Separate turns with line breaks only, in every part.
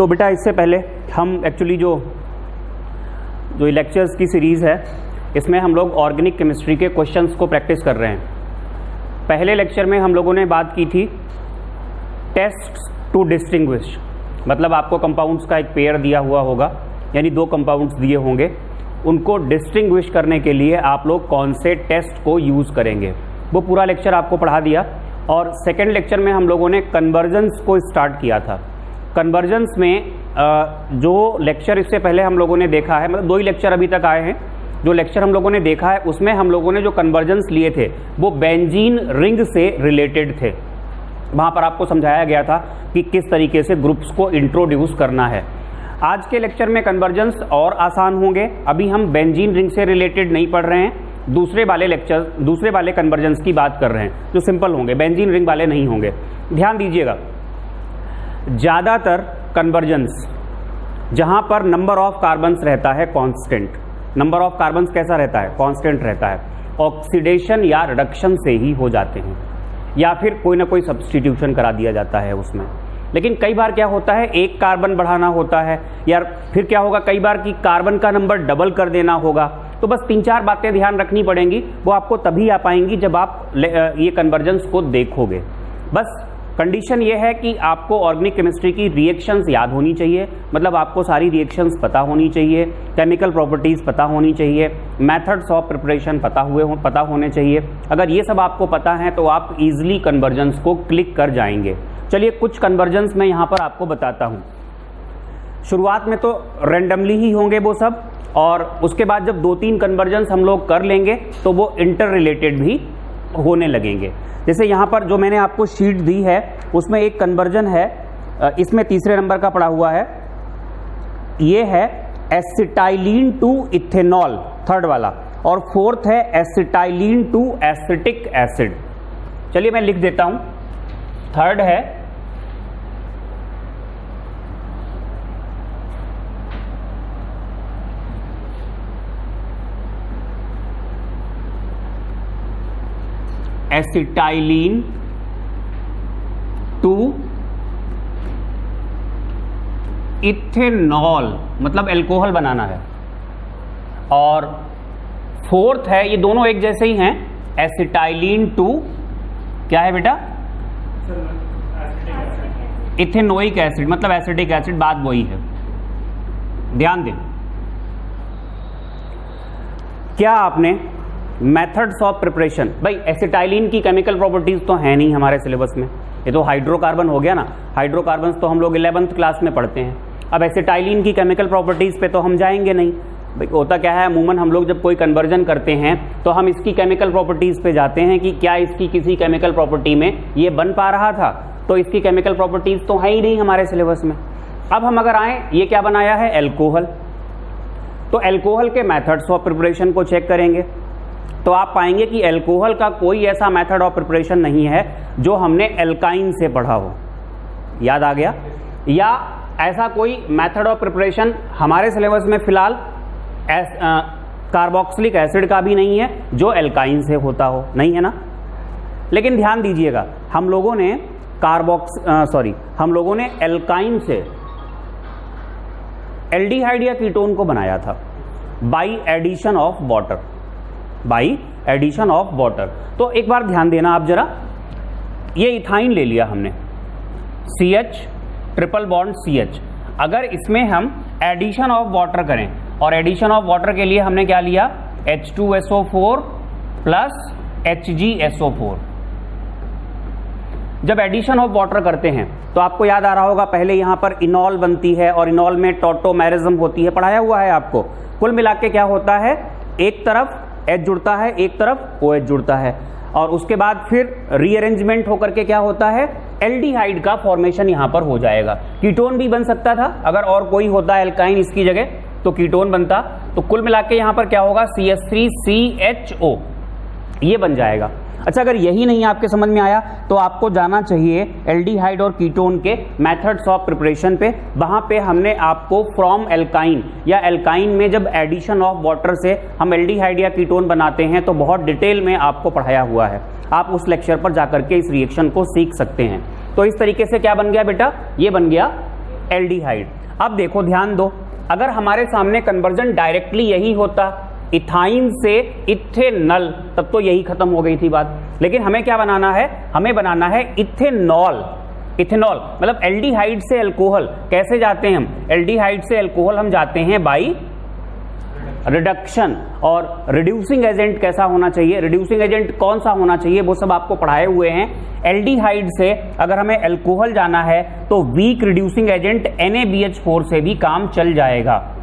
तो बेटा इससे पहले हम एक्चुअली जो लेक्चर्स की सीरीज़ है इसमें हम लोग ऑर्गेनिक केमिस्ट्री के क्वेश्चंस को प्रैक्टिस कर रहे हैं। पहले लेक्चर में हम लोगों ने बात की थी टेस्ट्स टू डिस्टिंग्विश, मतलब आपको कंपाउंड्स का एक पेयर दिया हुआ होगा, यानी दो कंपाउंड्स दिए होंगे, उनको डिस्टिंग्विश करने के लिए आप लोग कौन से टेस्ट को यूज़ करेंगे, वो पूरा लेक्चर आपको पढ़ा दिया। और सेकेंड लेक्चर में हम लोगों ने कन्वर्जेंस को स्टार्ट किया था। कन्वर्जेंस में जो लेक्चर इससे पहले हम लोगों ने देखा है, मतलब 2 ही लेक्चर अभी तक आए हैं, जो लेक्चर हम लोगों ने देखा है उसमें हम लोगों ने जो कन्वर्जेंस लिए थे वो बेंजीन रिंग से रिलेटेड थे। वहाँ पर आपको समझाया गया था कि किस तरीके से ग्रुप्स को इंट्रोड्यूस करना है। आज के लेक्चर में कन्वर्जेंस और आसान होंगे। अभी हम बेंजीन रिंग से रिलेटेड नहीं पढ़ रहे हैं, दूसरे वाले कन्वर्जेंस की बात कर रहे हैं जो सिंपल होंगे, बेंजीन रिंग वाले नहीं होंगे। ध्यान दीजिएगा, ज़्यादातर कन्वर्जेंस जहाँ पर नंबर ऑफ कार्बन्स रहता है कांस्टेंट, नंबर ऑफ कार्बन्स कैसा रहता है, कांस्टेंट रहता है, ऑक्सीडेशन या रिडक्शन से ही हो जाते हैं, या फिर कोई ना कोई सब्स्टिट्यूशन करा दिया जाता है उसमें। लेकिन कई बार क्या होता है, एक कार्बन बढ़ाना होता है, या फिर क्या होगा कई बार कि कार्बन का नंबर डबल कर देना होगा। तो बस 3-4 बातें ध्यान रखनी पड़ेंगी, वो आपको तभी आ पाएंगी जब आप ये कन्वर्जेंस को देखोगे। बस कंडीशन ये है कि आपको ऑर्गेनिक केमिस्ट्री की रिएक्शंस याद होनी चाहिए, मतलब आपको सारी रिएक्शंस पता होनी चाहिए, केमिकल प्रॉपर्टीज़ पता होनी चाहिए, मेथड्स ऑफ प्रिपरेशन पता होने चाहिए। अगर ये सब आपको पता है तो आप इजीली कन्वर्जेंस को क्लिक कर जाएंगे। चलिए कुछ कन्वर्जेंस मैं यहाँ पर आपको बताता हूँ। शुरुआत में तो रैंडमली ही होंगे वो सब, और उसके बाद जब 2-3 कन्वर्जेंस हम लोग कर लेंगे तो वो इंटर रिलेटेड भी होने लगेंगे। जैसे यहाँ पर जो मैंने आपको शीट दी है उसमें एक कन्वर्जन है, इसमें 3रे नंबर का पड़ा हुआ है, ये है एसिटाइलिन टू इथेनॉल 3rd वाला, और 4th है एसिटाइलिन टू एसिटिक एसिड। चलिए मैं लिख देता हूँ। 3rd है एसिटाइलिन टू इथेनॉल, मतलब अल्कोहल बनाना है, और 4th है, ये दोनों एक जैसे ही हैं, एसिटाइलिन टू क्या है बेटा, इथेनोइक एसिड, मतलब एसिटिक एसिड, बात वही है। ध्यान दें, क्या आपने मेथड्स ऑफ प्रिपरेशन, भाई एसिटाइलिन की केमिकल प्रॉपर्टीज तो है नहीं हमारे सिलेबस में, ये तो हाइड्रोकार्बन हो गया ना, हाइड्रोकार्बन्स तो हम लोग 11th क्लास में पढ़ते हैं। अब एसिटाइलिन की केमिकल प्रॉपर्टीज पे तो हम जाएंगे नहीं। भाई होता क्या है, अमूमन हम लोग जब कोई कन्वर्जन करते हैं तो हम इसकी केमिकल प्रॉपर्टीज पे जाते हैं कि क्या इसकी किसी केमिकल प्रॉपर्टी में ये बन पा रहा था, तो इसकी केमिकल प्रॉपर्टीज तो है ही नहीं हमारे सिलेबस में। अब हम अगर आए, ये क्या बनाया है, एल्कोहल, तो एल्कोहल के मेथड्स ऑफ प्रिपरेशन को चेक करेंगे तो आप पाएंगे कि एल्कोहल का कोई ऐसा मेथड ऑफ प्रिपरेशन नहीं है जो हमने एल्काइन से पढ़ा हो, याद आ गया, या ऐसा कोई मेथड ऑफ प्रिपरेशन हमारे सिलेबस में फिलहाल कार्बोक्सिलिक एसिड का भी नहीं है जो एल्काइन से होता हो, नहीं है ना। लेकिन ध्यान दीजिएगा, हम लोगों ने एल्काइन से एल्डिहाइड या कीटोन को बनाया था बाई एडिशन ऑफ वाटर। तो एक बार ध्यान देना आप जरा, ये इथाइन ले लिया हमने, CH ट्रिपल बॉन्ड CH, अगर इसमें हम एडिशन ऑफ वाटर करें, और एडिशन ऑफ वाटर के लिए हमने क्या लिया, H2SO4 प्लस HgSO4। जब एडिशन ऑफ वाटर करते हैं तो आपको याद आ रहा होगा, पहले यहां पर इनॉल बनती है और इनॉल में टॉटोमेरिज्म होती है, पढ़ाया हुआ है आपको। कुल मिला के क्या होता है, एक तरफ H जुड़ता है, एक तरफ OH जुड़ता है, और उसके बाद फिर रीअरेंजमेंट होकर के क्या होता है, एल्डिहाइड का फॉर्मेशन यहां पर हो जाएगा। कीटोन भी बन सकता था, अगर और कोई होता एल्काइन इसकी जगह तो कीटोन बनता। तो कुल मिला के यहां पर क्या होगा, CH3CHO, ये बन जाएगा। अच्छा, अगर यही नहीं आपके समझ में आया तो आपको जाना चाहिए एल्डिहाइड और कीटोन के मेथड्स ऑफ प्रिपरेशन पे। वहां पे हमने आपको फ्रॉम एल्काइन या एल्काइन में जब एडिशन ऑफ वाटर से हम एल्डिहाइड या कीटोन बनाते हैं तो बहुत डिटेल में आपको पढ़ाया हुआ है। आप उस लेक्चर पर जाकर के इस रिएक्शन को सीख सकते हैं। तो इस तरीके से क्या बन गया बेटा, ये बन गया एल्डिहाइड। अब देखो ध्यान दो, अगर हमारे सामने कन्वर्जन डायरेक्टली यही होता इथाइन से इथेनॉल, तब तो यही खत्म हो गई थी बात। लेकिन हमें क्या बनाना है, हमें बनाना है इथेनॉल। इथेनॉल मतलब एल्डिहाइड से अल्कोहल। कैसे जाते हैं हम, एल्डिहाइड से अल्कोहल हम जाते हैं बाई रिडक्शन। और रिड्यूसिंग एजेंट कैसा होना चाहिए, रिड्यूसिंग एजेंट कौन सा होना चाहिए, वो सब आपको पढ़ाए हुए हैं। एल्डिहाइड से अगर हमें अल्कोहल जाना है तो वीक रिड्यूसिंग एजेंट NaBH4 से भी काम चल जाएगा,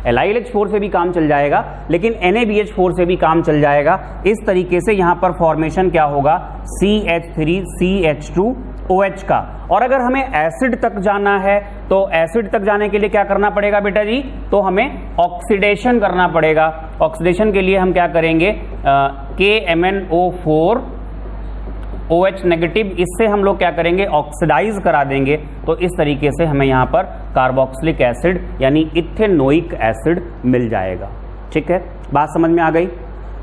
LiLH4 से भी काम चल जाएगा, लेकिन NaBH4 से भी काम चल जाएगा। इस तरीके से यहां पर फॉर्मेशन क्या होगा, CH3CH2OH का। और अगर हमें एसिड तक जाना है तो एसिड तक जाने के लिए क्या करना पड़ेगा बेटा जी, तो हमें ऑक्सीडेशन करना पड़ेगा। ऑक्सीडेशन के लिए हम क्या करेंगे, KMnO4OH नेगेटिव, इससे हम लोग क्या करेंगे, ऑक्सीडाइज करा देंगे। तो इस तरीके से हमें यहां पर कार्बोक्सिलिक एसिड यानी इथेनोइक एसिड मिल जाएगा। ठीक है, बात समझ में आ गई।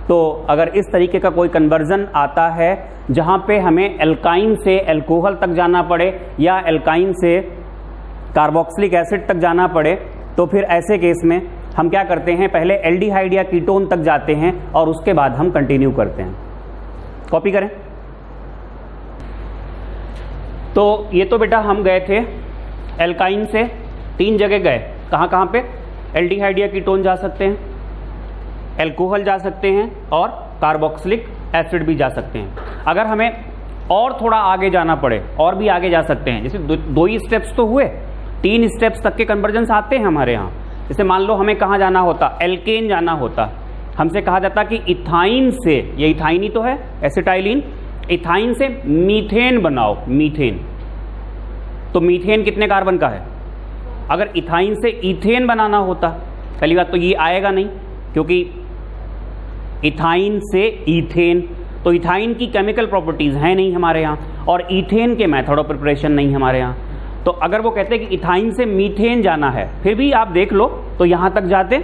तो अगर इस तरीके का कोई कन्वर्जन आता है जहां पे हमें एल्काइन से अल्कोहल तक जाना पड़े या एल्काइन से कार्बोक्सिलिक एसिड तक जाना पड़े, तो फिर ऐसे केस में हम क्या करते हैं, पहले एल्डिहाइड या कीटोन तक जाते हैं और उसके बाद हम कंटिन्यू करते हैं। कॉपी करें। तो ये तो बेटा हम गए थे एल्काइन से 3 जगह गए, कहाँ कहाँ पे, एल्डिहाइड या कीटोन जा सकते हैं, अल्कोहल जा सकते हैं और कार्बोक्सिलिक एसिड भी जा सकते हैं। अगर हमें और थोड़ा आगे जाना पड़े और भी आगे जा सकते हैं, जैसे 2 ही स्टेप्स तो हुए, 3 स्टेप्स तक के कन्वर्जन्स आते हैं हमारे यहाँ। जैसे मान लो हमें कहाँ जाना होता, एल्केन जाना होता, हमसे कहा जाता कि इथाइन से, ये इथाइन ही तो है, एसिटाइलिन, इथाइन से मीथेन बनाओ, मीथेन। तो मीथेन कितने कार्बन का है, अगर इथाइन से इथेन बनाना होता, पहली बात तो ये आएगा नहीं क्योंकि इथाइन से इथेन, तो इथाइन की केमिकल प्रॉपर्टीज हैं नहीं हमारे यहाँ और इथेन के मेथड ऑफ प्रिपरेशन नहीं हमारे यहाँ। तो अगर वो कहते हैं कि इथाइन से मीथेन जाना है, फिर भी आप देख लो तो यहाँ तक जाते,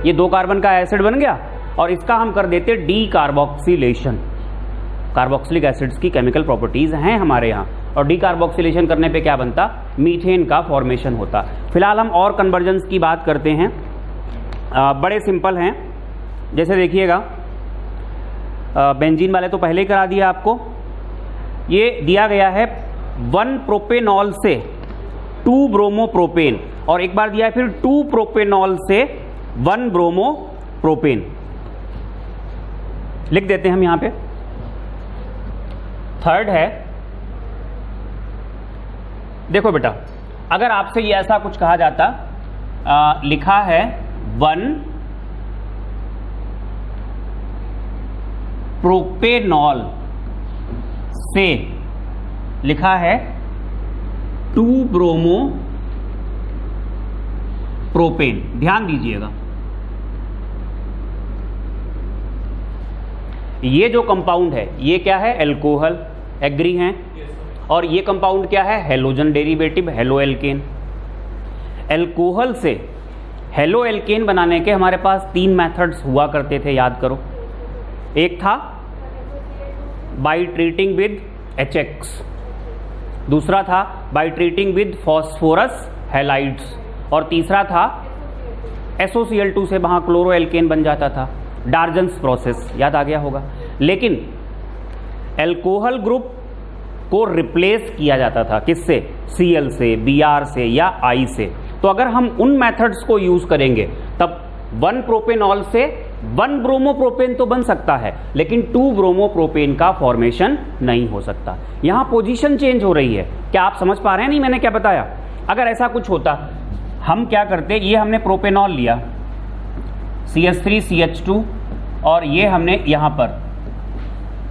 ये 2 कार्बन का एसिड बन गया और इसका हम कर देते डी कार्बोक्सिलेशन। कार्बोक्सिलिक एसिड्स की केमिकल प्रॉपर्टीज हैं हमारे यहाँ और डी कार्बोक्सिलेशन करने पे क्या बनता, मीथेन का फॉर्मेशन होता। फिलहाल हम और कन्वर्जन्स की बात करते हैं, बड़े सिंपल हैं। जैसे देखिएगा, बेंजीन वाले तो पहले ही करा दिया आपको। ये दिया गया है 1 प्रोपेनॉल से 2 ब्रोमोप्रोपेन और एक बार दिया है फिर 2 प्रोपेनॉल से 1 ब्रोमोप्रोपेन। लिख देते हैं हम यहां पे। थर्ड है, देखो बेटा, अगर आपसे ये ऐसा कुछ कहा जाता, लिखा है 1 प्रोपेनॉल से लिखा है 2 ब्रोमो प्रोपेन, ध्यान दीजिएगा। ये जो कंपाउंड है ये क्या है, अल्कोहल, एग्री हैं। और ये कंपाउंड क्या है, halogen derivative, halo alkane. Alcohol से हेलो एल्केन बनाने के हमारे पास 3 मेथड्स हुआ करते थे, याद करो। एक था बाई ट्रीटिंग विद HX, दूसरा था by treating with phosphorus halides और तीसरा था SOCl2 से वहां क्लोरो एल्केन बन जाता था, डार्जन्स प्रोसेस, याद आ गया होगा। लेकिन अल्कोहल ग्रुप को रिप्लेस किया जाता था किससे, Cl से, Br से या I से। तो अगर हम उन मेथड्स को यूज करेंगे तब 1 प्रोपेनॉल से 1 ब्रोमोप्रोपेन तो बन सकता है लेकिन 2 ब्रोमोप्रोपेन का फॉर्मेशन नहीं हो सकता। यहां पोजीशन चेंज हो रही है, क्या आप समझ पा रहे हैं, नहीं मैंने क्या बताया। अगर ऐसा कुछ होता, हम क्या करते, ये हमने प्रोपेनॉल लिया CH3CH2 और ये हमने यहां पर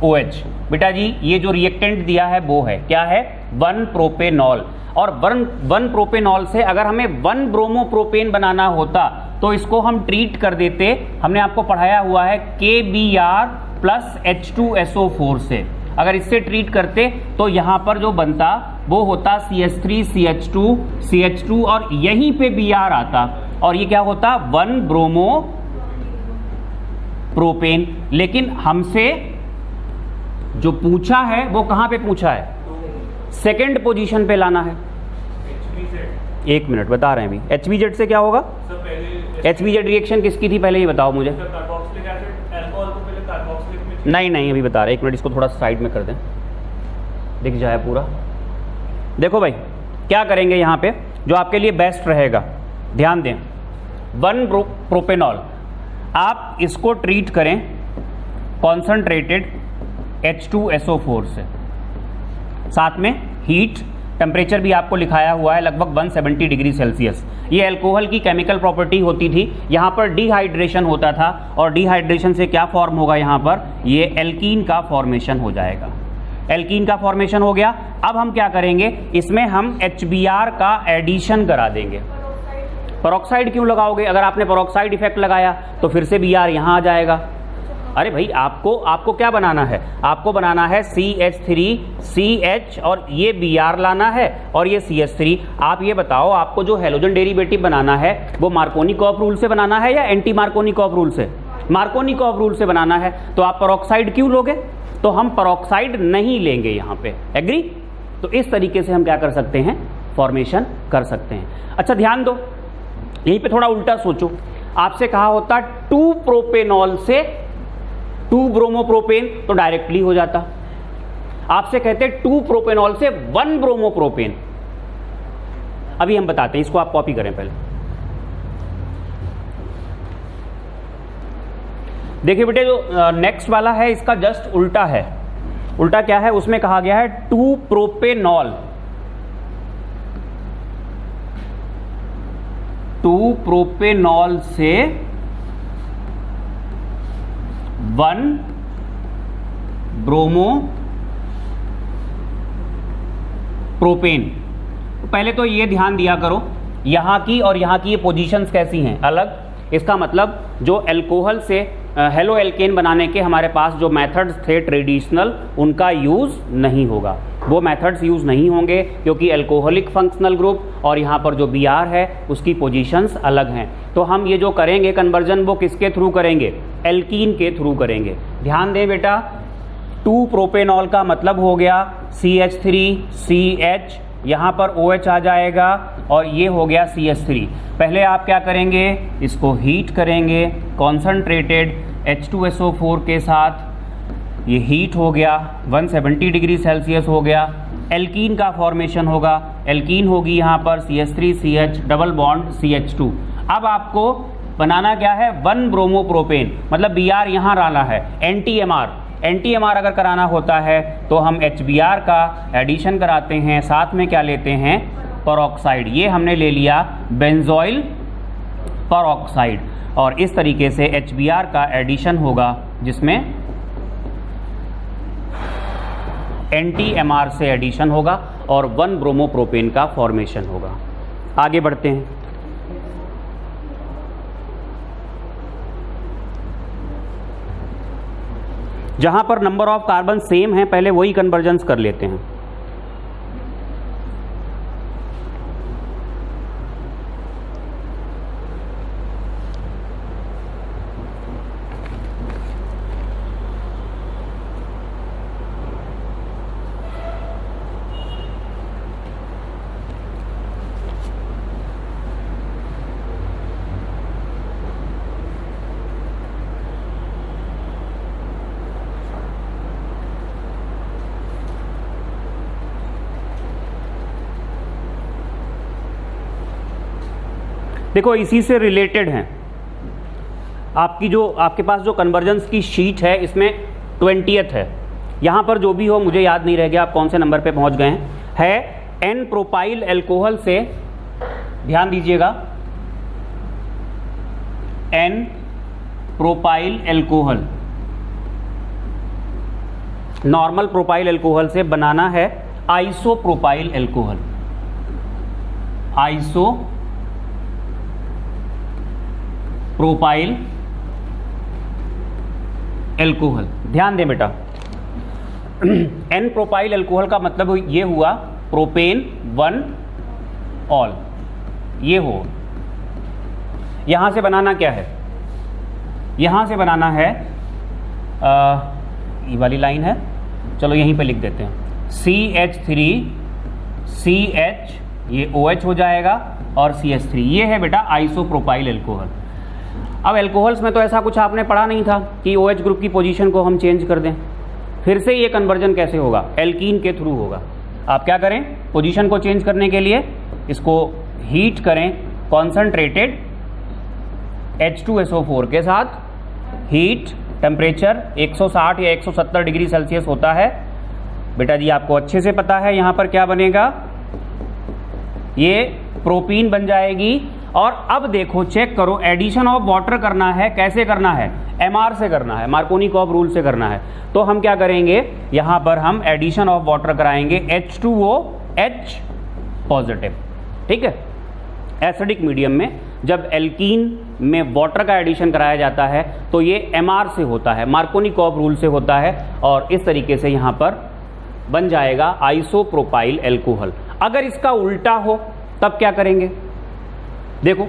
OH, बेटा जी ये जो रिएक्टेंट दिया है वो है क्या है, 1 प्रोपेनॉल। और 1 प्रोपेनॉल से अगर हमें 1 ब्रोमोप्रोपेन बनाना होता तो इसको हम ट्रीट कर देते, हमने आपको पढ़ाया हुआ है KBr प्लस H2SO4 से। अगर इससे ट्रीट करते तो यहां पर जो बनता वो होता CH3CH2 और यहीं पे Br आता और ये क्या होता, 1 ब्रोमोप्रोपेन। लेकिन हमसे जो पूछा है वो कहां पे पूछा है, सेकंड पोजीशन पे लाना है। एक मिनट बता रहे हैं अभी। HBZ से क्या होगा? HBZ रिएक्शन किसकी थी पहले ये बताओ मुझे। नहीं अभी बता रहे, एक मिनट इसको थोड़ा साइड में कर दें, दिख जाए पूरा। देखो भाई क्या करेंगे यहाँ पे जो आपके लिए बेस्ट रहेगा, ध्यान दें। 1 प्रोपेनॉल आप इसको ट्रीट करें कॉन्सनट्रेटेड H2SO4 से, साथ में हीट, टेम्परेचर भी आपको लिखाया हुआ है लगभग 170 डिग्री सेल्सियस। ये अल्कोहल की केमिकल प्रॉपर्टी होती थी। यहाँ पर डिहाइड्रेशन होता था और डिहाइड्रेशन से क्या फॉर्म होगा, यहाँ पर ये एल्कीन का फॉर्मेशन हो जाएगा। एल्कीन का फॉर्मेशन हो गया। अब हम क्या करेंगे, इसमें हम HBr का एडिशन करा देंगे। पेरोक्साइड क्यों लगाओगे? अगर आपने पेरोक्साइड इफेक्ट लगाया तो फिर से Br यहाँ आ जाएगा। अरे भाई आपको क्या बनाना है? आपको बनाना है CH3CH और ये Br लाना है और ये CH3। आप ये बताओ, आपको जो हेलोजन डेरिवेटिव बनाना है वो मार्कोनिकॉफ रूल से बनाना है या एंटी मार्कोनिकॉफ रूल से? मार्कोनिकॉफ रूल से बनाना है। तो आप पेरोक्साइड क्यों लोगे? तो हम पेरोक्साइड नहीं लेंगे यहाँ पे। एग्री? तो इस तरीके से हम क्या कर सकते हैं, फॉर्मेशन कर सकते हैं। अच्छा ध्यान दो, यहीं पे थोड़ा उल्टा सोचो। आपसे कहा होता 2 प्रोपेनॉल से 2 ब्रोमोप्रोपेन तो डायरेक्टली हो जाता। आपसे कहते 2 प्रोपेनॉल से 1 ब्रोमोप्रोपेन। अभी हम बताते हैं, इसको आप कॉपी करें पहले। देखिए बेटे जो नेक्स्ट वाला है इसका जस्ट उल्टा है। उल्टा क्या है? उसमें कहा गया है 2 प्रोपेनॉल 2 प्रोपेनॉल से 1 ब्रोमो प्रोपेन। पहले तो ये ध्यान दिया करो, यहां की और यहां की ये पोजीशंस कैसी हैं, अलग। इसका मतलब जो अल्कोहल से हेलो एल्केन बनाने के हमारे पास जो मेथड्स थे ट्रेडिशनल, उनका यूज नहीं होगा। वो मेथड्स यूज नहीं होंगे क्योंकि अल्कोहलिक फंक्शनल ग्रुप और यहाँ पर जो Br है उसकी पोजीशंस अलग हैं। तो हम ये जो करेंगे कन्वर्जन वो किसके थ्रू करेंगे? एल्कीन के थ्रू करेंगे। ध्यान दें बेटा, 2 प्रोपेनॉल का मतलब हो गया CH3CH, यहाँ पर OH आ जाएगा और ये हो गया CH3। पहले आप क्या करेंगे, इसको हीट करेंगे कॉन्सनट्रेटेड H2SO4 के साथ। ये हीट हो गया, 170 डिग्री सेल्सियस हो गया। एल्कीन का फॉर्मेशन होगा, एल्कीन होगी यहाँ पर CH3CH डबल बॉन्ड CH2। अब आपको बनाना क्या है, 1 ब्रोमोप्रोपेन, मतलब Br यहाँ डालना है। एंटी-MR अगर कराना होता है तो हम HBr का एडिशन कराते हैं, साथ में क्या लेते हैं, पेरोक्साइड। ये हमने ले लिया बेंजोइल पेरोक्साइड और इस तरीके से HBr का एडिशन होगा जिसमें एंटी-MR से एडिशन होगा और 1 ब्रोमोप्रोपेन का फॉर्मेशन होगा। आगे बढ़ते हैं। जहां पर नंबर ऑफ कार्बन सेम है पहले वही कन्वर्जेंस कर लेते हैं। देखो इसी से रिलेटेड हैं आपके पास जो कन्वर्जेंस की शीट है इसमें 20th है। यहाँ पर जो भी हो मुझे याद नहीं रह गया आप कौन से नंबर पे पहुँच गए हैं, है N प्रोपाइल अल्कोहल से, ध्यान दीजिएगा, N propyl alcohol, normal propyl alcohol से बनाना है iso propyl alcohol. Iso propyl alcohol, ध्यान दें बेटा, N प्रोपाइल अल्कोहल का मतलब ये हुआ प्रोपेन 1 ऑल। ये हो, यहां से बनाना क्या है, यहां से बनाना है ये वाली लाइन है, चलो यहीं पे लिख देते हैं CH3CH ये OH हो जाएगा और CH3। ये है बेटा आइसोप्रोपाइल एल्कोहल। अब एल्कोहल्स में तो ऐसा कुछ आपने पढ़ा नहीं था कि OH ग्रुप की पोजीशन को हम चेंज कर दें। फिर से ये कन्वर्जन कैसे होगा? एल्कीन के थ्रू होगा। आप क्या करें? पोजीशन को चेंज करने के लिए इसको हीट करें कॉन्सनट्रेटेड H2SO4 के साथ। हीट टेम्परेचर 160 या 170 डिग्री सेल्सियस होता है। बेटा जी आपको अच्छे से पता है यहाँ पर क्या बनेगा, ये प्रोपीन बन जाएगी। और अब देखो चेक करो, एडिशन ऑफ वाटर करना है, कैसे करना है? MR से करना है, मार्कोनिकॉफ रूल से करना है। तो हम क्या करेंगे, यहाँ पर हम एडिशन ऑफ वाटर कराएंगे H2OH पॉजिटिव। ठीक है, एसिडिक मीडियम में जब एल्कीन में वाटर का एडिशन कराया जाता है तो ये MR से होता है, मार्कोनिकॉफ रूल से होता है, और इस तरीके से यहाँ पर बन जाएगा आइसोप्रोपाइल एल्कोहल। अगर इसका उल्टा हो तब क्या करेंगे? देखो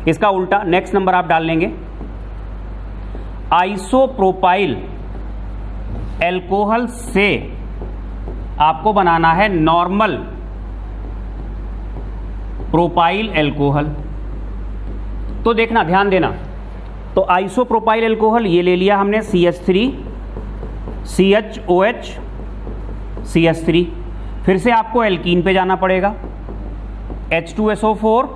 इसका उल्टा, नेक्स्ट नंबर आप डाल लेंगे। आइसोप्रोपाइल एल्कोहल से आपको बनाना है नॉर्मल प्रोपाइल एल्कोहल। तो देखना, ध्यान देना, तो आइसोप्रोपाइल एल्कोहल ये ले लिया हमने, CH3 CHOH CH3। फिर से आपको एल्कीन पे जाना पड़ेगा, H2SO4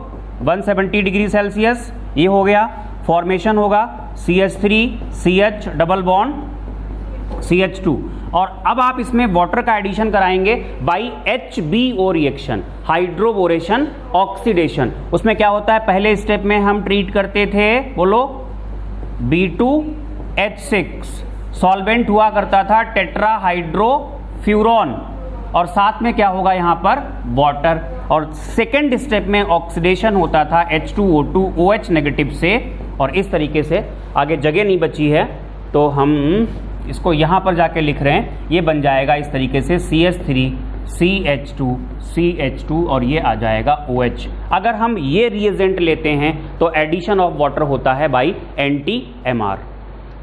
170 डिग्री सेल्सियस, ये हो गया, फॉर्मेशन होगा CH3 CH double bond CH2। और अब आप इसमें वाटर का एडिशन कराएंगे by HBO reaction, hydroboration oxidation. उसमें क्या होता है, पहले स्टेप में हम ट्रीट करते थे, बोलो, B2H6, सॉल्वेंट हुआ करता था टेट्राहाइड्रोफ्यूरॉन, और साथ में क्या होगा यहाँ पर, वाटर। और सेकेंड स्टेप में ऑक्सीडेशन होता था H2O2 OH नेगेटिव से। और इस तरीके से आगे जगह नहीं बची है तो हम इसको यहाँ पर जाके लिख रहे हैं, ये बन जाएगा इस तरीके से CH3 CH2 और ये आ जाएगा OH। अगर हम ये रिएजेंट लेते हैं तो एडिशन ऑफ वाटर होता है बाई NT-MR।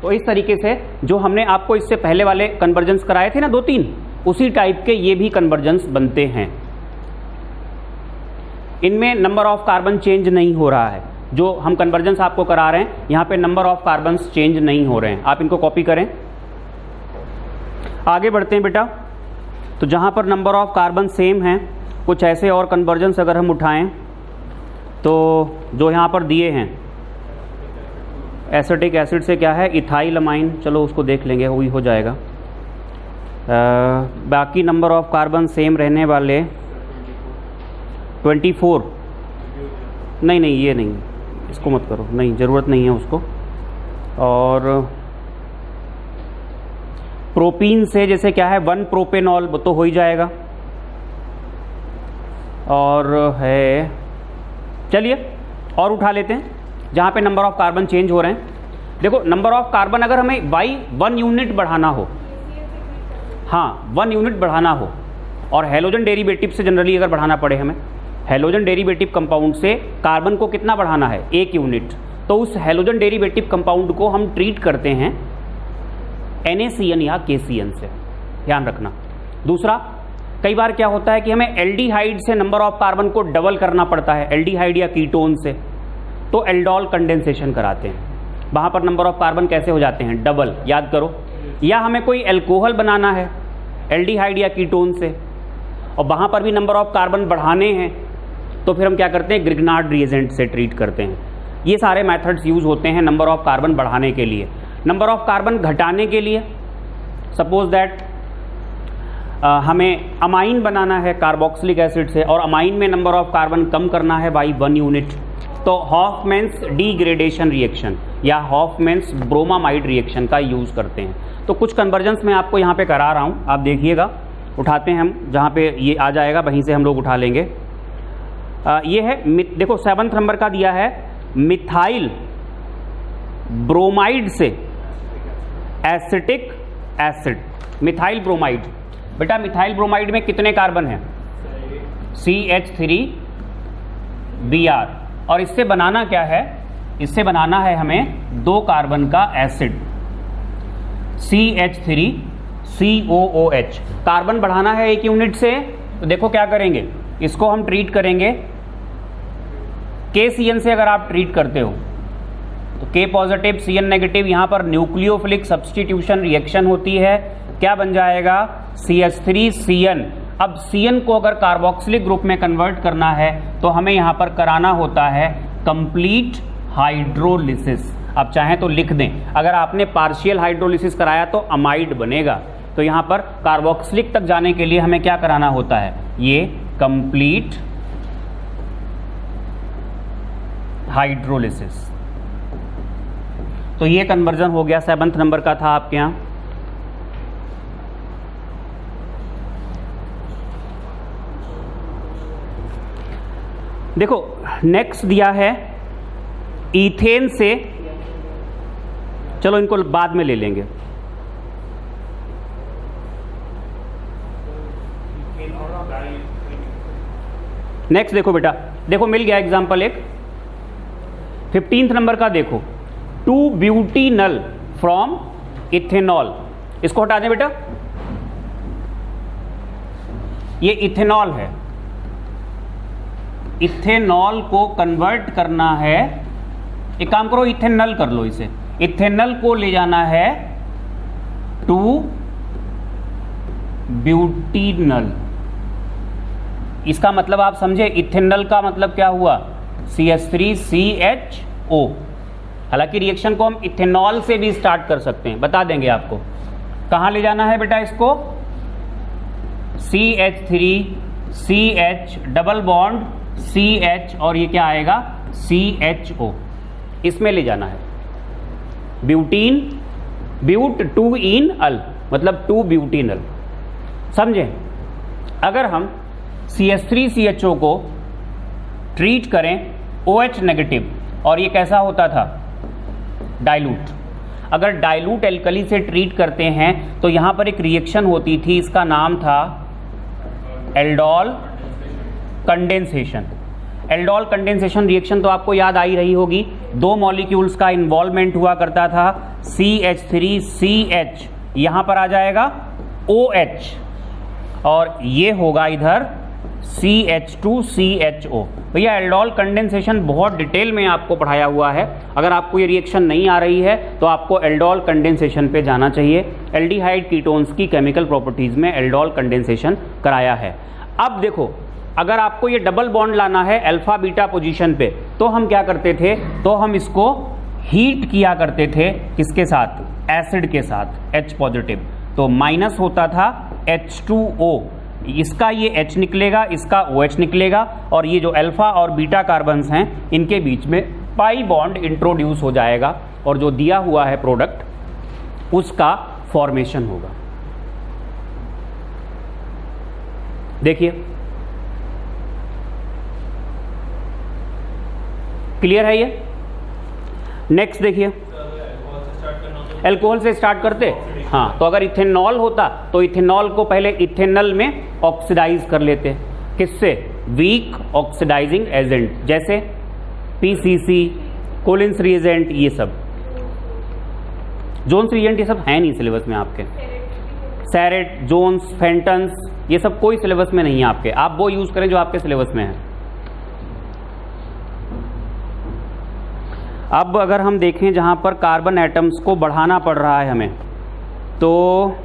तो इस तरीके से जो हमने आपको इससे पहले वाले कन्वर्जेंस कराए थे ना 2-3, उसी टाइप के ये भी कन्वर्जेंस बनते हैं। इनमें नंबर ऑफ कार्बन चेंज नहीं हो रहा है। जो हम कन्वर्जेंस आपको करा रहे हैं यहाँ पे नंबर ऑफ कार्बन्स चेंज नहीं हो रहे हैं। आप इनको कॉपी करें, आगे बढ़ते हैं बेटा। तो जहाँ पर नंबर ऑफ कार्बन सेम हैं, कुछ ऐसे और कन्वर्जेंस अगर हम उठाएं तो जो यहाँ पर दिए हैं, एसिटिक एसिड से क्या है, इथाइलमाइन, चलो उसको देख लेंगे, वही हो जाएगा। बाकी नंबर ऑफ कार्बन सेम रहने वाले 24, नहीं ये नहीं, इसको मत करो, नहीं ज़रूरत नहीं है उसको। और प्रोपीन से जैसे क्या है 1 प्रोपेनॉल, वो तो हो ही जाएगा। और है, चलिए और उठा लेते हैं जहाँ पे नंबर ऑफ कार्बन चेंज हो रहे हैं। देखो नंबर ऑफ कार्बन अगर हमें बाई 1 यूनिट बढ़ाना हो, हाँ 1 यूनिट बढ़ाना हो, और हेलोजन डेरिवेटिव से जनरली अगर बढ़ाना पड़े हमें, हेलोजन डेरिवेटिव कंपाउंड से कार्बन को कितना बढ़ाना है, 1 यूनिट, तो उस हेलोजन डेरिवेटिव कंपाउंड को हम ट्रीट करते हैं NaCN या KCN से, ध्यान रखना। दूसरा, कई बार क्या होता है कि हमें एल्डिहाइड से नंबर ऑफ कार्बन को डबल करना पड़ता है, एल्डिहाइड या कीटोन से, तो एल्डोल कंडेंसेशन कराते हैं। वहाँ पर नंबर ऑफ कार्बन कैसे हो जाते हैं, डबल, याद करो। या हमें कोई एल्कोहल बनाना है एल्डिहाइड या कीटोन से, और वहाँ पर भी नंबर ऑफ कार्बन बढ़ाने हैं, तो फिर हम क्या करते हैं, ग्रिग्नार्ड रिएजेंट से ट्रीट करते हैं। ये सारे मेथड्स यूज होते हैं नंबर ऑफ कार्बन बढ़ाने के लिए। नंबर ऑफ कार्बन घटाने के लिए, सपोज दैट हमें अमाइन बनाना है कार्बोक्सिलिक एसिड से, और अमाइन में नंबर ऑफ कार्बन कम करना है बाई 1 यूनिट, तो हॉफमैन्स डिग्रेडेशन रिएक्शन या हॉफमैन्स ब्रोमामाइड रिएक्शन का यूज करते हैं। तो कुछ कन्वर्जेंस मैं आपको यहाँ पे करा रहा हूँ, आप देखिएगा। उठाते हैं हम, जहाँ पे ये आ जाएगा वहीं से हम लोग उठा लेंगे। ये है, देखो 7th नंबर का दिया है, मिथाइल ब्रोमाइड से एसिटिक एसिड, मिथाइल ब्रोमाइड। बेटा मिथाइल ब्रोमाइड में कितने कार्बन हैं, CH3Br, और इससे बनाना क्या है, इससे बनाना है हमें 2 कार्बन का एसिड CH3COOH। कार्बन बढ़ाना है 1 यूनिट से, तो देखो क्या करेंगे, इसको हम ट्रीट करेंगे KCN से। अगर आप ट्रीट करते हो तो K पॉजिटिव CN नेगेटिव, यहां पर न्यूक्लियोफिलिक सब्स्टिट्यूशन रिएक्शन होती है, क्या बन जाएगा CH3CN। अब CN को अगर कार्बोक्सिलिक ग्रुप में कन्वर्ट करना है तो हमें यहां पर कराना होता है कंप्लीट हाइड्रोलिसिस। आप चाहें तो लिख दें, अगर आपने पार्शियल हाइड्रोलिसिस कराया तो अमाइड बनेगा, तो यहां पर कार्बोक्सिलिक तक जाने के लिए हमें क्या कराना होता है, ये कंप्लीट हाइड्रोलिसिस। तो ये कन्वर्जन हो गया, 7th नंबर का था आपके यहां। देखो नेक्स्ट दिया है ईथेन से, चलो इनको बाद में ले लेंगे। नेक्स्ट देखो बेटा, देखो मिल गया एग्जांपल एक 15th नंबर का। देखो 2 ब्यूटीनल फ्रॉम इथेनॉल, इसको हटा दें बेटा, ये इथेनॉल है, इथेनॉल को कन्वर्ट करना है। एक काम करो, इथेनल कर लो इसे, इथेनल को ले जाना है 2 ब्यूटीनल। इसका मतलब आप समझे, इथेनल का मतलब क्या हुआ CH3CHO। हालांकि रिएक्शन को हम इथेनॉल से भी स्टार्ट कर सकते हैं, बता देंगे आपको। कहां ले जाना है बेटा इसको, CH3CH डबल बॉन्ड CH और ये क्या आएगा CHO, इसमें ले जाना है। ब्यूटीन, ब्यूट 2 इन अल मतलब 2 ब्यूटीनल, समझे। अगर हम CH3CHO को ट्रीट करें OH नेगेटिव, और ये कैसा होता था डाइल्यूट, अगर डाइल्यूट एल्कली से ट्रीट करते हैं तो यहां पर एक रिएक्शन होती थी, इसका नाम था aldol condensation. Aldol condensation reaction तो आपको याद आई रही होगी, 2 मॉलिक्यूल्स का इन्वॉल्वमेंट हुआ करता था, CH3CH यहां पर आ जाएगा OH और ये होगा इधर CH2CHO। भैया एल्डोल कंडेंसेशन बहुत डिटेल में आपको पढ़ाया हुआ है, अगर आपको ये रिएक्शन नहीं आ रही है तो आपको एल्डोल कंडेंसेशन पे जाना चाहिए। एल्डिहाइड कीटोन्स की केमिकल प्रॉपर्टीज में एल्डोल कंडेंसेशन कराया है। अब देखो, अगर आपको ये डबल बॉन्ड लाना है अल्फा बीटा पोजीशन पे, तो हम क्या करते थे, तो हम इसको हीट किया करते थे, किसके साथ, एसिड के साथ, H पॉजिटिव, तो माइनस होता था H2O, इसका ये H निकलेगा, इसका OH निकलेगा, और ये जो अल्फा और बीटा कार्बन्स हैं इनके बीच में पाई बॉन्ड इंट्रोड्यूस हो जाएगा, और जो दिया हुआ है प्रोडक्ट उसका फॉर्मेशन होगा। देखिए क्लियर है ये। नेक्स्ट देखिए, अल्कोहल से स्टार्ट करते, हाँ, तो अगर इथेनॉल होता तो इथेनॉल को पहले इथेनल में ऑक्सीडाइज कर लेते, किससे, वीक ऑक्सीडाइजिंग एजेंट, जैसे PCC, कोलिन्स रिएजेंट, ये सब जोन्स रिएजेंट, ये सब है नहीं सिलेबस में आपके। सैरेट, जोन्स, फेंटन्स, ये सब कोई सिलेबस में नहीं है आपके, आप वो यूज करें जो आपके सिलेबस में है। अब अगर हम देखें जहां पर कार्बन एटम्स को बढ़ाना पड़ रहा है हमें, तो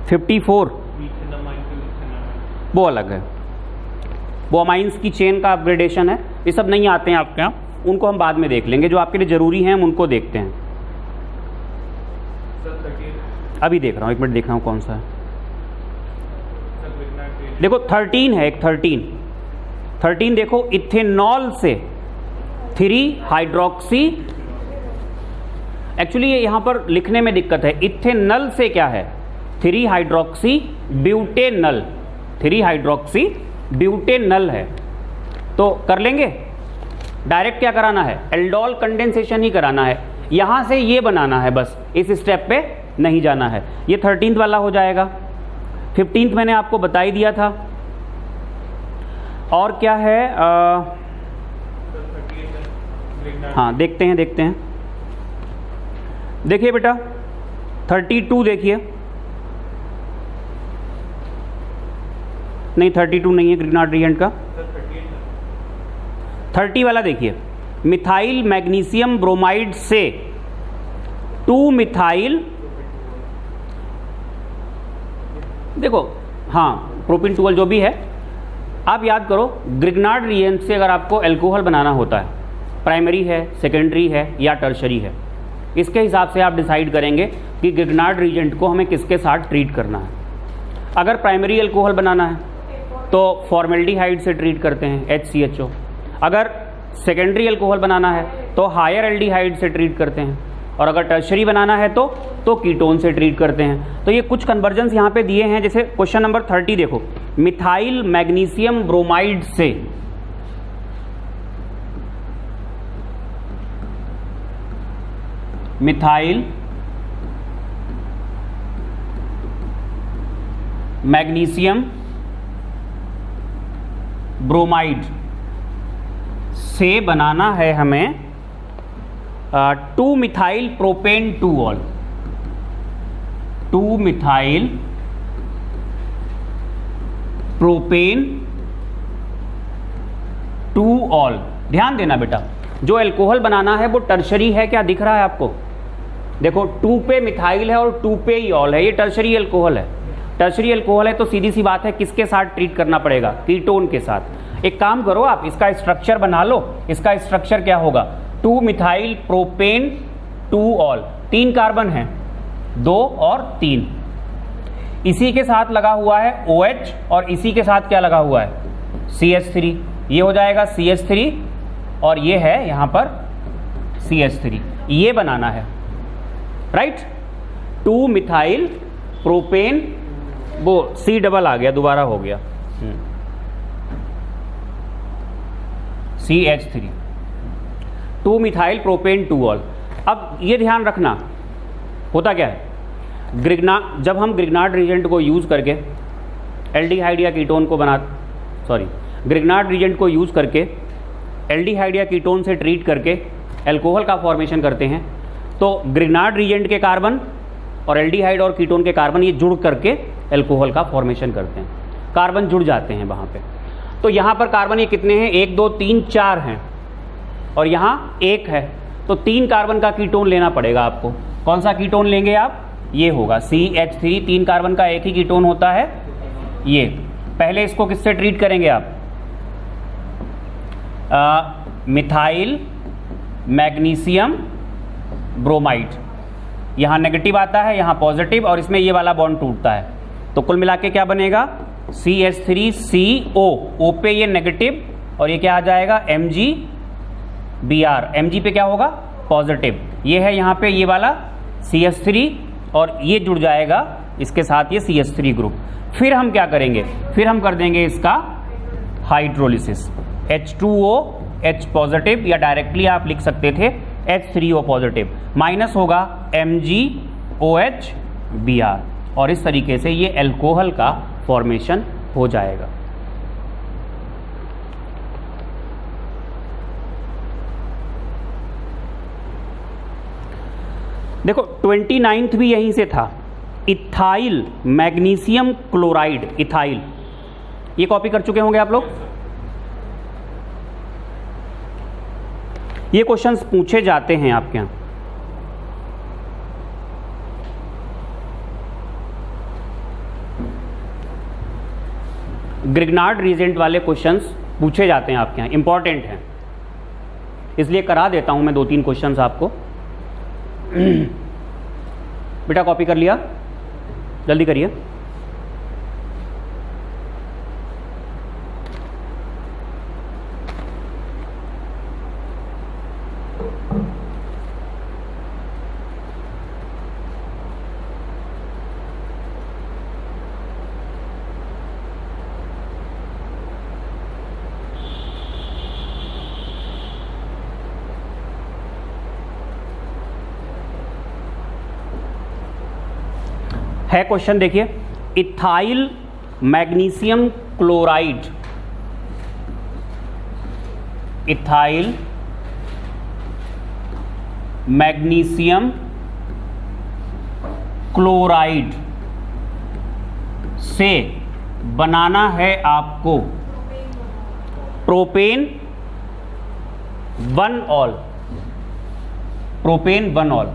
54 वो अलग है, वो अमाइंस की चेन का अपग्रेडेशन है, ये सब नहीं आते हैं आपके यहाँ, उनको हम बाद में देख लेंगे, जो आपके लिए जरूरी हैं हम उनको देखते हैं। अभी देख रहा हूँ, एक मिनट देख रहा हूँ कौन सा है। देखो 13 है, एक 13 देखो, इथेनॉल से 3 हाइड्रोक्सी, एक्चुअली ये यहां पर लिखने में दिक्कत है, इथेनल से क्या है 3 हाइड्रोक्सी ब्यूटेनल, 3 हाइड्रोक्सी ब्यूटेनल है, तो कर लेंगे। डायरेक्ट क्या कराना है, एल्डोल कंडेंसेशन ही कराना है, यहां से ये बनाना है, बस इस स्टेप पे नहीं जाना है। ये 13th वाला हो जाएगा। 15th मैंने आपको बता ही दिया था। और क्या है, हाँ देखते हैं देखिए बेटा 32 देखिए, नहीं 32 नहीं है ग्रिग्नार्ड रिएजेंट का, 30 वाला देखिए, मिथाइल मैग्नीशियम ब्रोमाइड से 2 मिथाइल, देखो हाँ प्रोपिन 12 जो भी है, आप याद करो ग्रिग्नार्ड रिएजेंट से अगर आपको अल्कोहल बनाना होता है, प्राइमरी है, सेकेंडरी है या टर्शरी है, इसके हिसाब से आप डिसाइड करेंगे कि ग्रिग्नार्ड रिएजेंट को हमें किसके साथ ट्रीट करना है। अगर प्राइमरी अल्कोहल बनाना है तो फॉर्मेल्डिहाइड से ट्रीट करते हैं HCHO, अगर सेकेंडरी अल्कोहल बनाना है तो हायर एल्डिहाइड से ट्रीट करते हैं, और अगर टर्शरी बनाना है तो कीटोन से ट्रीट करते हैं। तो ये कुछ कन्वर्जन्स यहाँ पे दिए हैं, जैसे क्वेश्चन नंबर 30 देखो, मिथाइल मैग्नीशियम ब्रोमाइड से मिथाइल मैग्नीशियम ब्रोमाइड से बनाना है हमें 2 मिथाइल प्रोपेन 2-ऑल, 2 मिथाइल प्रोपेन 2-ऑल। ध्यान देना बेटा, जो अल्कोहल बनाना है वो टर्शरी है, क्या दिख रहा है आपको? देखो 2 पे मिथाइल है और 2 पे ही ऑल है, ये टर्शरी अल्कोहल है। टर्शरी अल्कोहल है तो सीधी सी बात है किसके साथ ट्रीट करना पड़ेगा? कीटोन के साथ। एक काम करो आप इसका स्ट्रक्चर बना लो, इसका स्ट्रक्चर क्या होगा? 2 मिथाइल प्रोपेन 2-ऑल, 3 कार्बन है, 2 और 3, इसी के साथ लगा हुआ है OH और इसी के साथ क्या लगा हुआ है? CH3, ये हो जाएगा CH3 और ये है यहां पर CH3, ये बनाना है, राइट। 2 मिथाइल प्रोपेन, वो C डबल आ गया, दोबारा हो गया CH3, 2 मिथाइल प्रोपेन 2-ऑल। अब ये ध्यान रखना, होता क्या है, जब हम ग्रिग्नार्ड रिएजेंट को यूज़ करके एल्डिहाइड या कीटोन को ग्रिग्नार्ड रिएजेंट को यूज़ करके एल्डिहाइड या कीटोन से ट्रीट करके अल्कोहल का फॉर्मेशन करते हैं, तो ग्रिग्नार्ड रिएजेंट के कार्बन और एल्डिहाइड और कीटोन के कार्बन ये जुड़ करके अल्कोहल का फॉर्मेशन करते हैं, कार्बन जुड़ जाते हैं वहाँ पे। तो यहाँ पर कार्बन ये कितने हैं? 1 2 3 4 हैं और यहाँ 1 है, तो 3 कार्बन का कीटोन लेना पड़ेगा आपको। कौन सा कीटोन लेंगे आप? ये होगा CH3, 3 कार्बन का एक ही कीटोन होता है ये। पहले इसको किससे ट्रीट करेंगे आप? मिथाइल मैग्नीशियम ब्रोमाइड, यहाँ नेगेटिव आता है, यहाँ पॉजिटिव, और इसमें ये वाला बॉन्ड टूटता है, तो कुल मिला के क्या बनेगा? CH3CO, O पे ये नेगेटिव और ये क्या आ जाएगा? MgBr, Mg पे क्या होगा? पॉजिटिव। ये है यहाँ पे ये वाला CH3 और ये जुड़ जाएगा इसके साथ ये CH3 ग्रुप। फिर हम क्या करेंगे? फिर हम कर देंगे इसका हाइड्रोलिसिस, H2O H पॉजिटिव, या डायरेक्टली आप लिख सकते थे H3O पॉजिटिव, माइनस होगा MgOH Br, और इस तरीके से ये अल्कोहल का फॉर्मेशन हो जाएगा। देखो 29th भी यहीं से था, इथाइल मैग्नीशियम क्लोराइड, इथाइल, ये कॉपी कर चुके होंगे आप लोग। ये क्वेश्चंस पूछे जाते हैं आपके यहां। ग्रिग्नार्ड रिएजेंट वाले क्वेश्चंस पूछे जाते हैं आपके यहाँ, इंपॉर्टेंट हैं, इसलिए करा देता हूं मैं 2-3 क्वेश्चंस आपको। बेटा कॉपी कर लिया? जल्दी करिए। है क्वेश्चन, देखिए, ethyl magnesium chloride, ethyl magnesium chloride से बनाना है आपको प्रोपेन 1 ऑल, प्रोपेन 1 ऑल,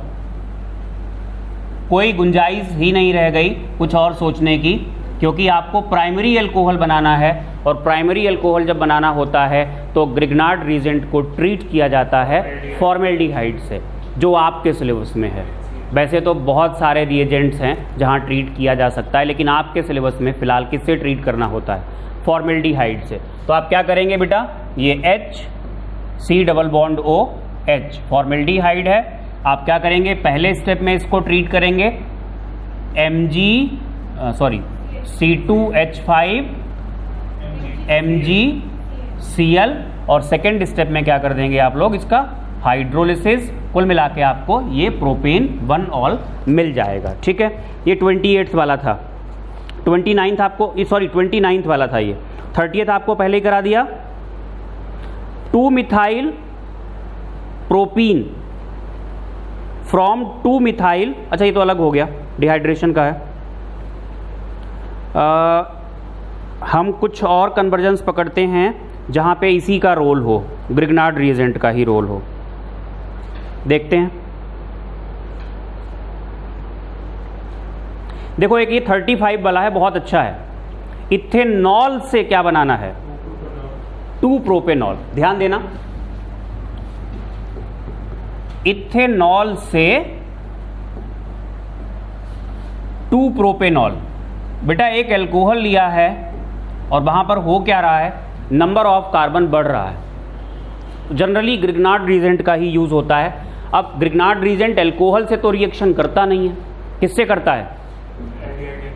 कोई गुंजाइश ही नहीं रह गई कुछ और सोचने की, क्योंकि आपको प्राइमरी अल्कोहल बनाना है और प्राइमरी अल्कोहल जब बनाना होता है तो ग्रिग्नार्ड रीजेंट को ट्रीट किया जाता है फॉर्मेल्डिहाइड से, जो आपके सिलेबस में है। वैसे तो बहुत सारे रिएजेंट्स हैं जहां ट्रीट किया जा सकता है, लेकिन आपके सिलेबस में फिलहाल किससे ट्रीट करना होता है? फॉर्मेल्डिहाइड से। तो आप क्या करेंगे बेटा, ये HC⋅O₀H फॉर्मेल्डिहाइड है। आप क्या करेंगे, पहले स्टेप में इसको ट्रीट करेंगे C2H5 MgCl, और सेकेंड स्टेप में क्या कर देंगे आप लोग, इसका हाइड्रोलिसिस। कुल मिला के आपको ये प्रोपेन 1 ऑल मिल जाएगा। ठीक है, ये 28th वाला था, 29th आपको, सॉरी 29th वाला था, ये 30th आपको पहले ही करा दिया। 2-मिथाइल प्रोपीन फ्रॉम 2-मिथाइल, अच्छा ये तो अलग हो गया, डिहाइड्रेशन का है। हम कुछ और कन्वर्जन्स पकड़ते हैं जहां पे इसी का रोल हो, ग्रिग्नार्ड रिएजेंट का ही रोल हो। देखते हैं, देखो एक ये 35 वाला है, बहुत अच्छा है। इथेनॉल से क्या बनाना है? 2-प्रोपेनॉल। ध्यान देना, इथेनॉल से 2-प्रोपेनॉल। बेटा एक अल्कोहल लिया है और वहां पर हो क्या रहा है, नंबर ऑफ कार्बन बढ़ रहा है। जनरली ग्रिग्नार्ड रीजेंट का ही यूज होता है। अब ग्रिग्नार्ड रीजेंट अल्कोहल से तो रिएक्शन करता नहीं है, किससे करता है?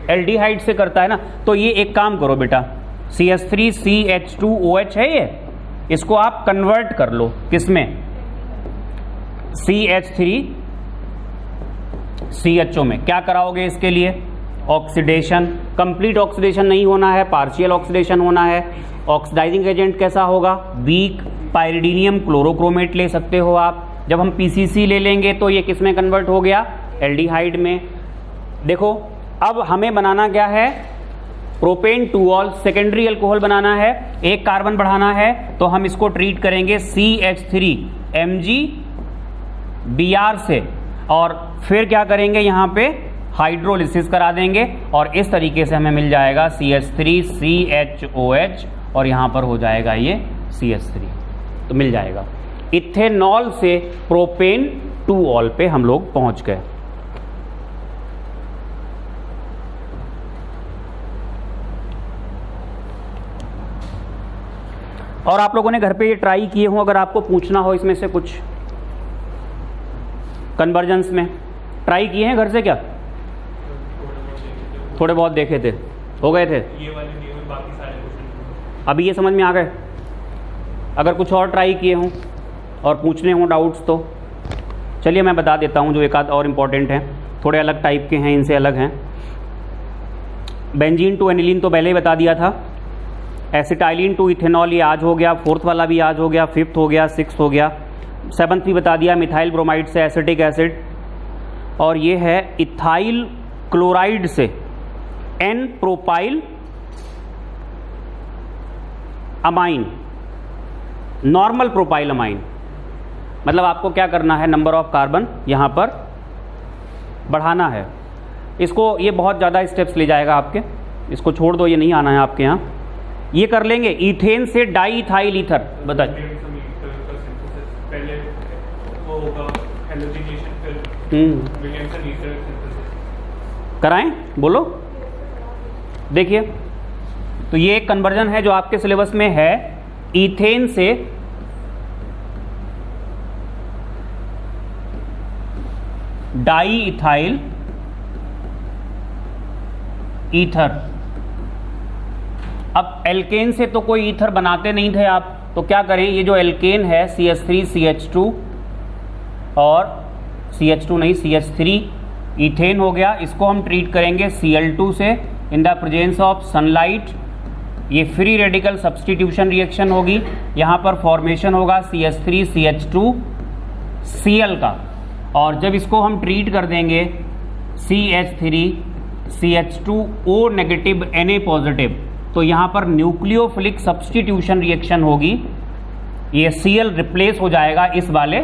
एल्डिहाइड से करता है ना। तो ये एक काम करो बेटा, CH3CH2OH है ये, इसको आप कन्वर्ट कर लो किसमें? CH3CHO में। क्या कराओगे इसके लिए? ऑक्सीडेशन। कंप्लीट ऑक्सीडेशन नहीं होना है, पार्शियल ऑक्सीडेशन होना है। ऑक्सीडाइजिंग एजेंट कैसा होगा? वीक पाइरिडीनियम क्लोरोक्रोमेट ले सकते हो आप। जब हम PCC ले लेंगे तो ये किस में कन्वर्ट हो गया? एल्डिहाइड में। देखो अब हमें बनाना क्या है? प्रोपेन 2 ऑल, सेकेंडरी अल्कोहल बनाना है, एक कार्बन बढ़ाना है, तो हम इसको ट्रीट करेंगे CH3MgBr से, और फिर क्या करेंगे, यहाँ पे हाइड्रोलिसिस करा देंगे और इस तरीके से हमें मिल जाएगा CH3CHOH और यहाँ पर हो जाएगा ये CH3, तो मिल जाएगा। इथेनॉल से प्रोपेन 2 ऑल पे हम लोग पहुंच गए। और आप लोगों ने घर पे ये ट्राई किए हो, अगर आपको पूछना हो इसमें से कुछ कन्वर्जेंस में ट्राई किए हैं घर से? क्या थोड़े बहुत देखे थे, हो गए थे? ये वाले नहीं हुए, बाकी सारे क्वेश्चन अभी ये समझ में आ गए। अगर कुछ और ट्राई किए हों और पूछने हों डाउट्स तो चलिए मैं बता देता हूं, जो एक आध और इम्पॉर्टेंट हैं, थोड़े अलग टाइप के हैं, इनसे अलग हैं। बेंजीन टू एनिलीन तो पहले ही बता दिया था। एसिटाइलिन टू इथेनॉल ये आज हो गया, 4th वाला भी आज हो गया, 5th हो गया, 6th हो गया, 7th भी बता दिया, मिथाइल ब्रोमाइड से एसिटिक एसिड, और ये है इथाइल क्लोराइड से N propyl amine, normal propyl amine. मतलब आपको क्या करना है, नंबर ऑफ कार्बन यहां पर बढ़ाना है। इसको ये बहुत ज़्यादा स्टेप्स ले जाएगा आपके, इसको छोड़ दो, ये नहीं आना है आपके यहाँ। ये कर लेंगे इथेन से डाई इथाइल ईथर, बताइए। कराएं, बोलो। देखिए तो ये एक कन्वर्जन है जो आपके सिलेबस में है, इथेन से डाई इथाइल ईथर। अब एल्केन से तो कोई ईथर बनाते नहीं थे आप, तो क्या करें, ये जो एल्केन है CH3CH2 और CH2 नहीं CH3 इथेन हो गया, इसको हम ट्रीट करेंगे Cl2 से in the presence of sunlight. ये फ्री रेडिकल सब्सटीट्यूशन रिएक्शन होगी, यहाँ पर फॉर्मेशन होगा CH3CH2Cl का, और जब इसको हम ट्रीट कर देंगे CH3 CH2O negative Na positive, तो यहाँ पर न्यूक्लियोफिलिक सब्स्टिट्यूशन रिएक्शन होगी, ये Cl रिप्लेस हो जाएगा इस वाले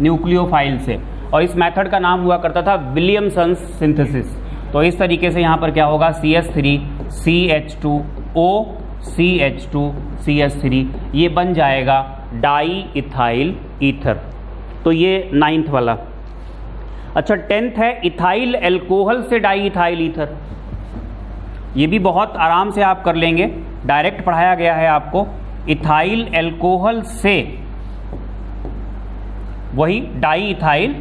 न्यूक्लियोफाइल से, और इस मेथड का नाम हुआ करता था विलियमसन्स सिंथेसिस। तो इस तरीके से यहाँ पर क्या होगा, CH3 CH2O CH2 CH3, ये बन जाएगा डाई इथाइल ईथर। तो ये 9th वाला। अच्छा 10th है इथाइल एल्कोहल से डाई इथाइल ईथर। ये भी बहुत आराम से आप कर लेंगे, डायरेक्ट पढ़ाया गया है आपको। इथाइल एल्कोहल से वही डाई इथाइल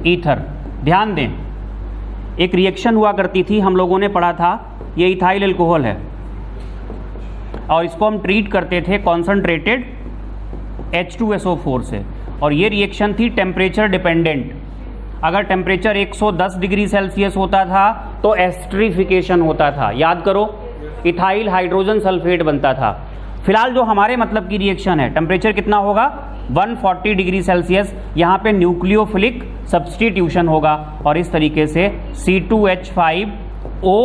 ईथर। ध्यान दें, एक रिएक्शन हुआ करती थी, हम लोगों ने पढ़ा था, ये इथाइल एल्कोहल है और इसको हम ट्रीट करते थे कॉन्सनट्रेटेड H2SO4 से, और ये रिएक्शन थी टेम्परेचर डिपेंडेंट। अगर टेम्परेचर 110 डिग्री सेल्सियस होता था तो एस्टरिफिकेशन होता था, याद करो, इथाइल हाइड्रोजन सल्फेट बनता था। फिलहाल जो हमारे मतलब की रिएक्शन है, टेम्परेचर कितना होगा, 140 डिग्री सेल्सियस, यहाँ पे न्यूक्लियोफिलिक सब्स्टिट्यूशन होगा और इस तरीके से C2H5O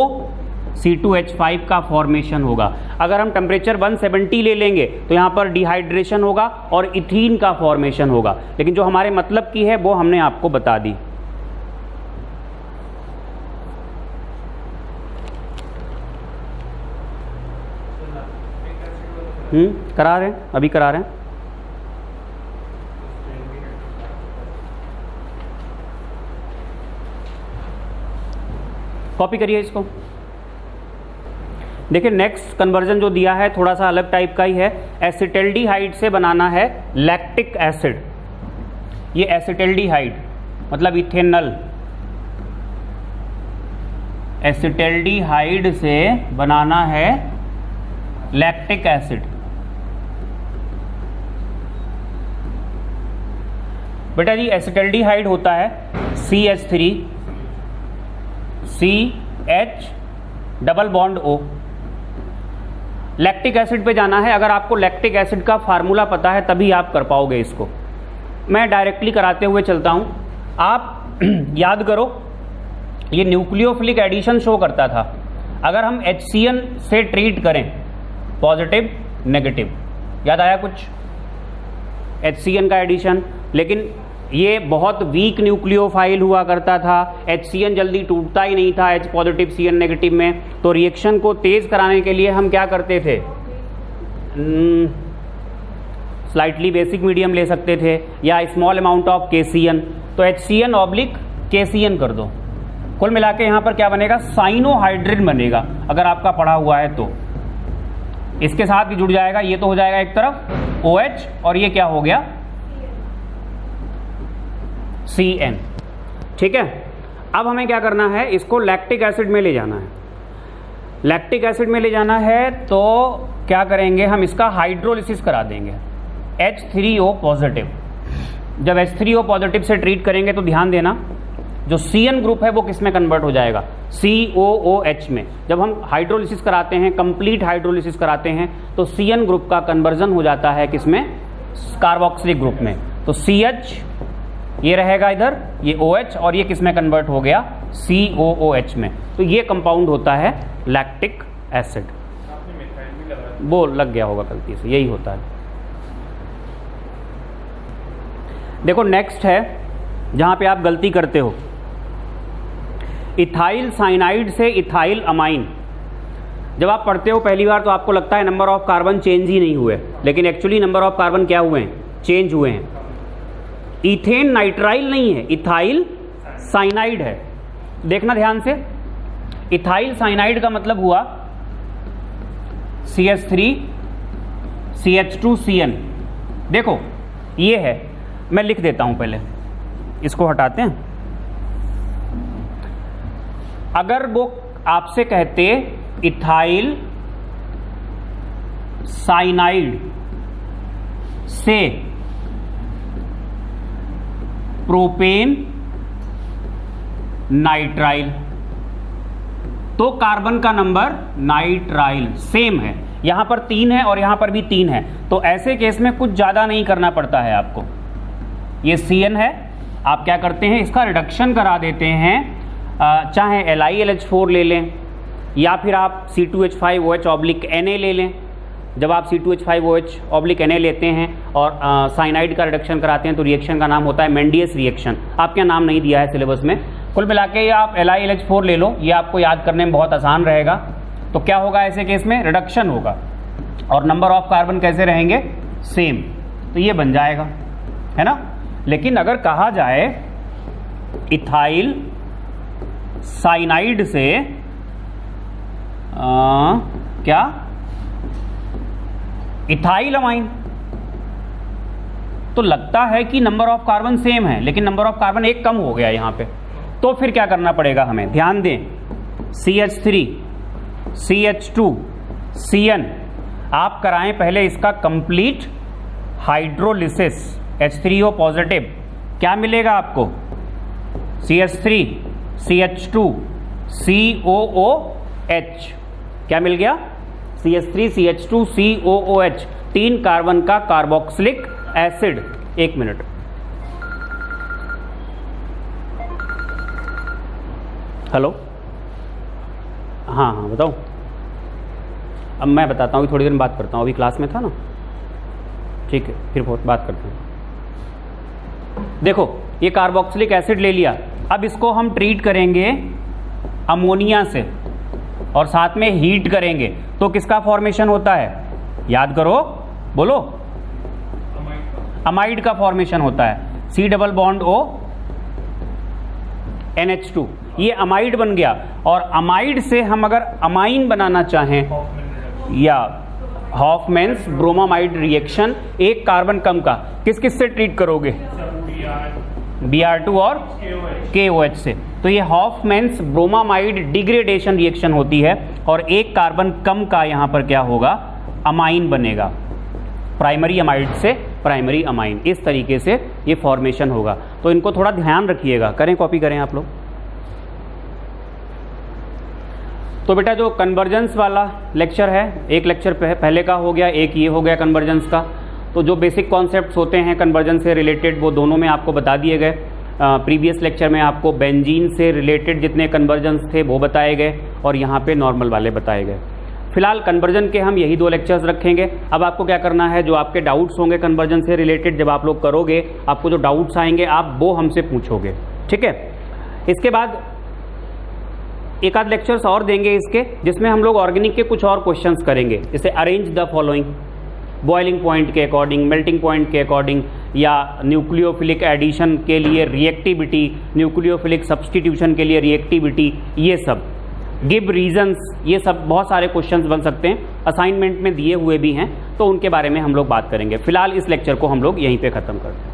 C2H5 का फॉर्मेशन होगा। अगर हम टेम्परेचर 170 ले लेंगे तो यहाँ पर डिहाइड्रेशन होगा और इथीन का फॉर्मेशन होगा, लेकिन जो हमारे मतलब की है वो हमने आपको बता दी। करा रहे हैं, अभी करा रहे हैं। कॉपी करिए इसको। देखिए नेक्स्ट कन्वर्जन जो दिया है थोड़ा सा अलग टाइप का ही है। एसिटल्डिहाइड से बनाना है लैक्टिक एसिड। ये एसिटल्डिहाइड मतलब इथेनॉल, एसिटल्डिहाइड से बनाना है लैक्टिक एसिड। बेटा जी एसिटल्डिहाइड होता है CH3 CH double bond O। Lactic acid पे जाना है। अगर आपको लैक्टिक एसिड का फार्मूला पता है तभी आप कर पाओगे इसको। मैं डायरेक्टली कराते हुए चलता हूं, आप याद करो, ये न्यूक्लियोफिलिक एडिशन शो करता था। अगर हम HCN से ट्रीट करें, पॉजिटिव नेगेटिव, याद आया कुछ, HCN का एडिशन, लेकिन ये बहुत वीक न्यूक्लियोफाइल हुआ करता था, HCN जल्दी टूटता ही नहीं था H पॉजिटिव CN नेगेटिव में। तो रिएक्शन को तेज कराने के लिए हम क्या करते थे, स्लाइटली बेसिक मीडियम ले सकते थे या स्मॉल अमाउंट ऑफ KCN। तो HCN ऑब्लिक KCN कर दो, कुल मिला के यहाँ पर क्या बनेगा, साइनोहाइड्रिन बनेगा अगर आपका पढ़ा हुआ है तो। इसके साथ ही जुड़ जाएगा, ये तो हो जाएगा एक तरफ OH और ये क्या हो गया CN। ठीक है, अब हमें क्या करना है, इसको लैक्टिक एसिड में ले जाना है। लैक्टिक एसिड में ले जाना है तो क्या करेंगे, हम इसका हाइड्रोलिसिस करा देंगे H3O पॉजिटिव। जब H3O पॉजिटिव से ट्रीट करेंगे तो ध्यान देना, जो CN ग्रुप है वो किस में कन्वर्ट हो जाएगा, COOH में। जब हम हाइड्रोलिसिस कराते हैं, कंप्लीट हाइड्रोलिसिस कराते हैं, तो CN ग्रुप का कन्वर्जन हो जाता है किसमें, कार्बोक्सिलिक ग्रुप में। तो CH ये रहेगा इधर, ये OH, और ये किस में कन्वर्ट हो गया, COOH में। तो ये कंपाउंड होता है लैक्टिक एसिड। वो लग गया होगा गलती से, यही होता है। देखो नेक्स्ट है जहां पे आप गलती करते हो, इथाइल साइनाइड से इथाइल अमाइन। जब आप पढ़ते हो पहली बार तो आपको लगता है नंबर ऑफ कार्बन चेंज ही नहीं हुए, लेकिन एक्चुअली नंबर ऑफ कार्बन क्या हुए हैं, चेंज हुए हैं। इथेन नाइट्राइल नहीं है, इथाइल साइनाइड है। देखना ध्यान से, इथाइल साइनाइड का मतलब हुआ CH3 CH2 CN। देखो ये है, मैं लिख देता हूं, पहले इसको हटाते हैं। अगर वो आपसे कहते इथाइल साइनाइड से प्रोपेन नाइट्राइल, तो कार्बन का नंबर नाइट्राइल सेम है। यहां पर 3 है और यहां पर भी 3 है, तो ऐसे केस में कुछ ज्यादा नहीं करना पड़ता है आपको। ये CN है, आप क्या करते हैं, इसका रिडक्शन करा देते हैं चाहे LiLH4 ले लें या फिर आप C2H5OH/Na ले लें। जब आप C2H5OH/Na लेते हैं और साइनाइड का रिडक्शन कराते हैं तो रिएक्शन का नाम होता है मेंडियस रिएक्शन। आपके नाम नहीं दिया है सिलेबस में। कुल मिला के आप LiLH4 ले लो, ये आपको याद करने में बहुत आसान रहेगा। तो क्या होगा ऐसे केस में? रिडक्शन होगा और नंबर ऑफ कार्बन कैसे रहेंगे? सेम। तो ये बन जाएगा, है ना। लेकिन अगर कहा जाए इथाइल साइनाइड से क्या इथाइल अमाइन, तो लगता है कि नंबर ऑफ कार्बन सेम है, लेकिन नंबर ऑफ कार्बन एक कम हो गया यहां पे। तो फिर क्या करना पड़ेगा हमें? ध्यान दें, CH3 CH2 CN आप कराएं पहले इसका कंप्लीट हाइड्रोलिसिस। H3O पॉजिटिव क्या मिलेगा आपको? CH3 CH2 COOH क्या मिल गया? CH3 CH2 COOH, 3 कार्बन का कार्बोक्सिलिक एसिड। 1 मिनट, हेलो, हाँ बताओ। अब मैं बताता हूँ, थोड़ी देर में बात करता हूँ, अभी क्लास में था ना। ठीक है, फिर बात करते हैं। देखो ये कार्बोक्सिलिक एसिड ले लिया, अब इसको हम ट्रीट करेंगे अमोनिया से और साथ में हीट करेंगे तो किसका फॉर्मेशन होता है? याद करो, बोलो। अमाइड का फॉर्मेशन होता है। C+O NH2, ये अमाइड बन गया। और अमाइड से हम अगर अमाइन बनाना चाहें या हॉफमैन्स ब्रोमामाइड रिएक्शन, एक कार्बन कम का किस किस से ट्रीट करोगे? Br2 और KOH से। तो ये हॉफमैन्स ब्रोमामाइड डिग्रेडेशन रिएक्शन होती है और एक कार्बन कम का यहां पर क्या होगा? अमाइन बनेगा। प्राइमरी अमाइड से प्राइमरी अमाइन, इस तरीके से ये फॉर्मेशन होगा। तो इनको थोड़ा ध्यान रखिएगा। करें, कॉपी करें आप लोग। तो बेटा जो कन्वर्जेंस वाला लेक्चर है, एक लेक्चर पहले का हो गया, एक ये हो गया कन्वर्जेंस का। तो जो बेसिक कॉन्सेप्ट्स होते हैं कन्वर्जन से रिलेटेड वो दोनों में आपको बता दिए गए। प्रीवियस लेक्चर में आपको बेंजीन से रिलेटेड जितने कन्वर्जन्स थे वो बताए गए और यहाँ पे नॉर्मल वाले बताए गए। फिलहाल कन्वर्जन के हम यही 2 लेक्चर्स रखेंगे। अब आपको क्या करना है, जो आपके डाउट्स होंगे कन्वर्जन से रिलेटेड, जब आप लोग करोगे आपको जो डाउट्स आएंगे आप वो हमसे पूछोगे, ठीक है। इसके बाद एक आध लेक्चर्स और देंगे इसके, जिसमें हम लोग ऑर्गेनिक के कुछ और क्वेश्चंस करेंगे, जैसे arrange the following, boiling point के अकॉर्डिंग, मेल्टिंग पॉइंट के अकॉर्डिंग, या न्यूक्लियोफिलिक एडिशन के लिए रिएक्टिविटी, न्यूक्लियोफिलिक सब्सटीट्यूशन के लिए रिएक्टिविटी, ये सब गिव रीजंस, ये सब बहुत सारे क्वेश्चंस बन सकते हैं, असाइनमेंट में दिए हुए भी हैं, तो उनके बारे में हम लोग बात करेंगे। फिलहाल इस लेक्चर को हम लोग यहीं पे ख़त्म करते हैं।